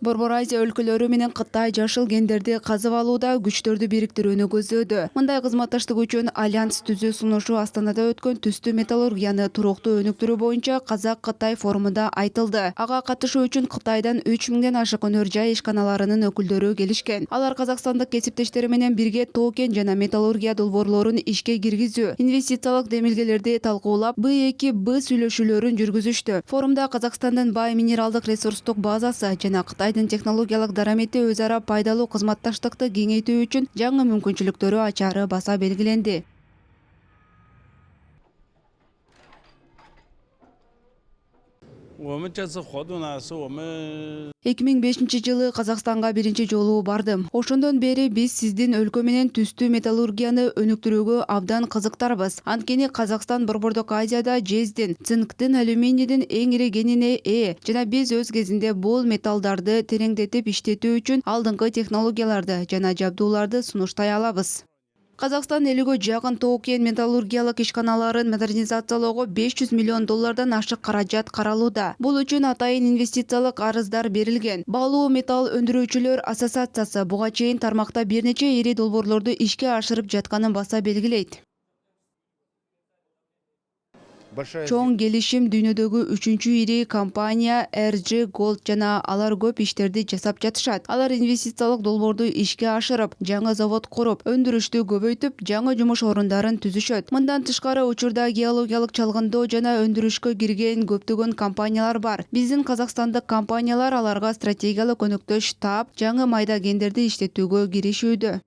Борбор Азия өлкөлөрү менен Кытай жашыл гендерди казып алууда күчтөрдү бириктирүүнү көздөөдө. Мындай кызматташтык үчүн альянс түзүү сунушу Астанада өткөн түстүү металлургияны туруктуу өнүктүрүү боюнча Казак-Кытай форумунда айтылды. Ага катышуу үчүн Кытайдан 3000ден ашык өнөр жай ишканаларынын өкүлдөрү келишкен. Алар казакстандык кесиптештери менен бирге токен жана металлургия долбоорлорун ишке киргизүү, инвестициялык демилгелерди талкуулап, Б2Б сүйлөшүүлөрүн жүргүзүштү. Форумда Казакстандын бай минералдык ресурстук базасы жана Кытайдын технологиялык дарамети өз ара пайдалуу кызматташтыкты кеңейтүү үчүн жаңы мүмкүнчүлүктөрү ачары баса белгиленди. 2005-жылы Казакстанга биринчи жолу бардым. Ошондон бери биз сиздин өлкө менен түстүү металлургияны өнүктүрүүгө абдан кызыктарбыз. Анткени Казакстан Борбордук Азияда жездин, цинктин, алюминийдин эң ири кенине ээ жана биз өз кезинде бул металлдарды тереңдетип иштетүү үчүн алдыңкы технологияларды жана жабдууларды сунуштай алабыз. Казакстан элүүгө жакын токен металлургиялык ишканаларын модернизациялоого $500 миллион ашык каражат каралууда. Бул үчүн атайын инвестициялык арыздар берилген. Баалуу металл өндүрүүчүлөр ассоциациясы буга чейин тармакта бир нече ири долбоорлорду ишке ашырып жатканын баса белгилейт. Чоң келишим дүйнөдөгү 3-үчү ири компания RG Gold жана алар көп иштерди жасап жатышат. Алар инвестициялык долбоорду ишке ашырып, жаңы завод куруп, өндүрүштү көбөйтүп, жаңы жумуш орундарын түзүшөт. Мындан тышкары учурда геологиялык чалгындоо жана өндүрүшкө кирген көптөгөн компаниялар бар. Биздин казакстандык компаниялар аларга стратегиялык өнөктөш таап, жаңы майда гендерди иштетүүгө киришүүдө.